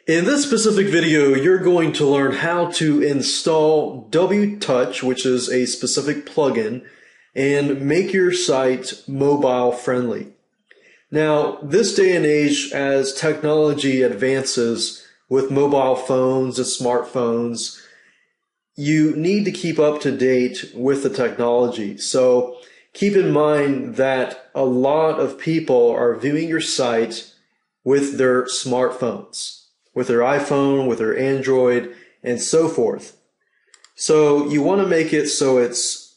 In this specific video, you're going to learn how to install WTouch, which is a specific plugin, and make your site mobile friendly. Now, this day and age, as technology advances with mobile phones and smartphones, you need to keep up to date with the technology. So keep in mind that a lot of people are viewing your site with their smartphones, with their iPhone, with their Android, and so forth. So you want to make it so it's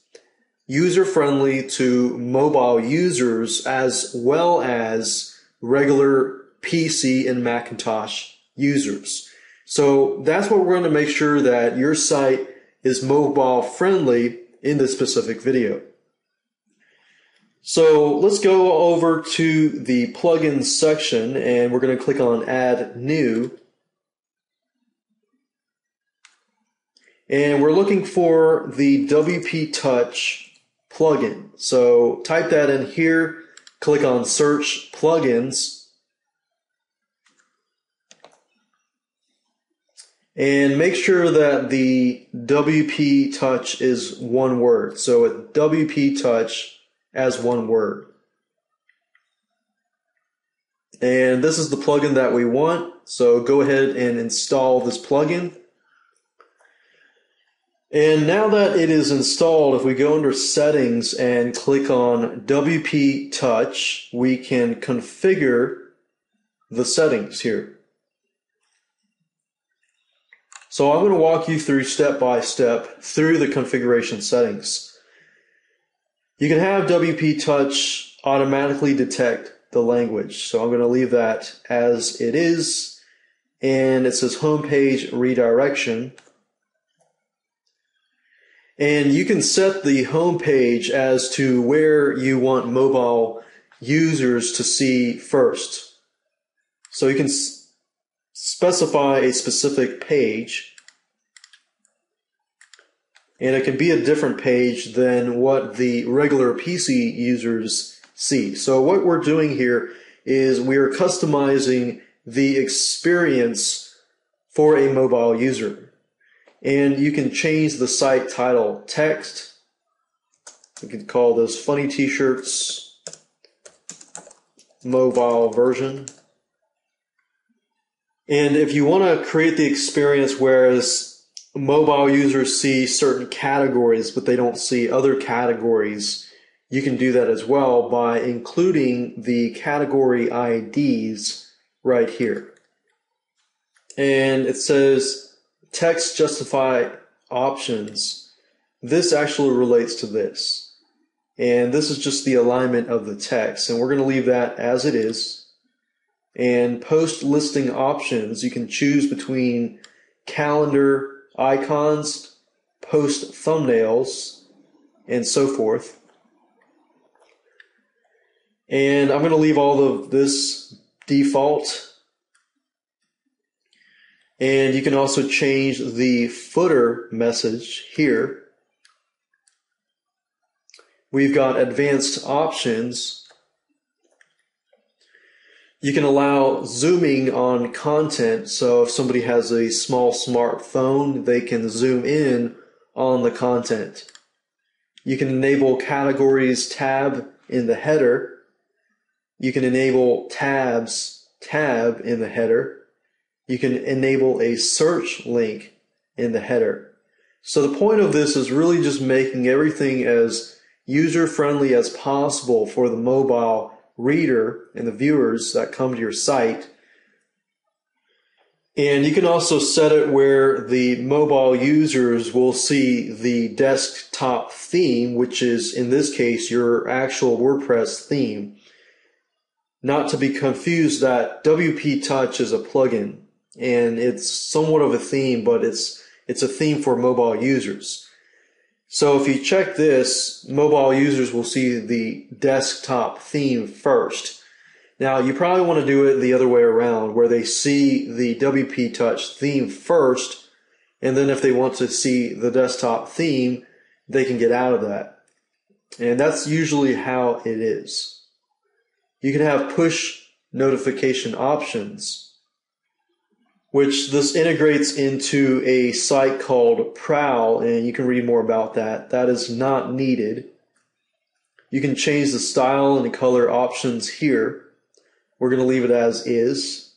user-friendly to mobile users as well as regular PC and Macintosh users. So that's what we're going to make sure that your site is mobile friendly in this specific video. So let's go over to the plugins section and we're going to click on Add New. And we're looking for the WTouch plugin. So type that in here, click on Search Plugins, and make sure that the WTouch is one word. So it WTouch as one word. And this is the plugin that we want. So go ahead and install this plugin. And now that it is installed, if we go under Settings and click on WTouch, we can configure the settings here. So I'm going to walk you through step by step through the configuration settings. You can have WTouch automatically detect the language. So I'm going to leave that as it is. And it says homepage redirection. And you can set the home page as to where you want mobile users to see first. So you can specify a specific page, and it can be a different page than what the regular PC users see. So what we're doing here is we are customizing the experience for a mobile user. And you can change the site title text. We could call this Funny T-shirts mobile version. And if you want to create the experience whereas mobile users see certain categories but they don't see other categories, you can do that as well by including the category IDs right here. And it says text justify options. This actually relates to this. And this is just the alignment of the text. And we're going to leave that as it is. And post listing options, you can choose between calendar icons, post thumbnails, and so forth. And I'm going to leave all of this default. And you can also change the footer message here. We've got advanced options. You can allow zooming on content. So if somebody has a small smartphone, they can zoom in on the content. You can enable categories tab in the header. You can enable tabs tab in the header. You can enable a search link in the header. So the point of this is really just making everything as user-friendly as possible for the mobile reader and the viewers that come to your site. And you can also set it where the mobile users will see the desktop theme, which is in this case your actual WordPress theme. Not to be confused that WTouch is a plugin. And it's somewhat of a theme, but it's a theme for mobile users. So if you check this, mobile users will see the desktop theme first. Now you probably want to do it the other way around, where they see the WTouch theme first, and then if they want to see the desktop theme, they can get out of that. And that's usually how it is. You can have push notification options. which this integrates into a site called Prowl, and you can read more about that. That is not needed. You can change the style and the color options here. We're going to leave it as is.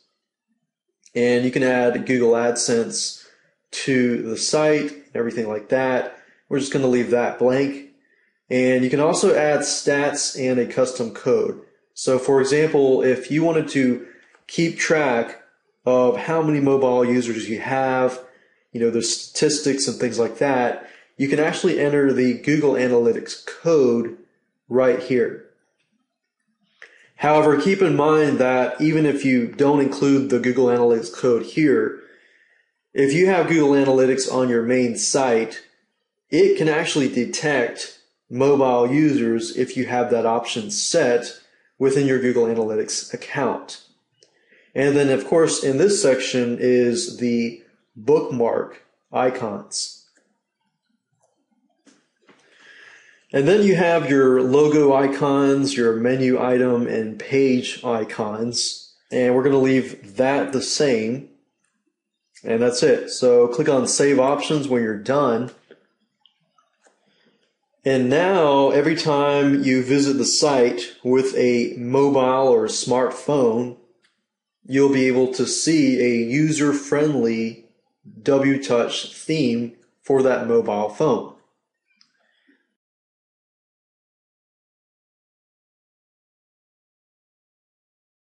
And you can add Google AdSense to the site, everything like that. We're just going to leave that blank. And you can also add stats and a custom code. So for example, if you wanted to keep track of how many mobile users you have, the statistics and things like that, you can actually enter the Google Analytics code right here. However, keep in mind that even if you don't include the Google Analytics code here, if you have Google Analytics on your main site, it can actually detect mobile users if you have that option set within your Google Analytics account. And then, of course, in this section is the bookmark icons. And then you have your logo icons, your menu item, and page icons. And we're going to leave that the same. And that's it. So click on Save Options when you're done. And now, every time you visit the site with a mobile or smartphone, you'll be able to see a user-friendly WTouch theme for that mobile phone.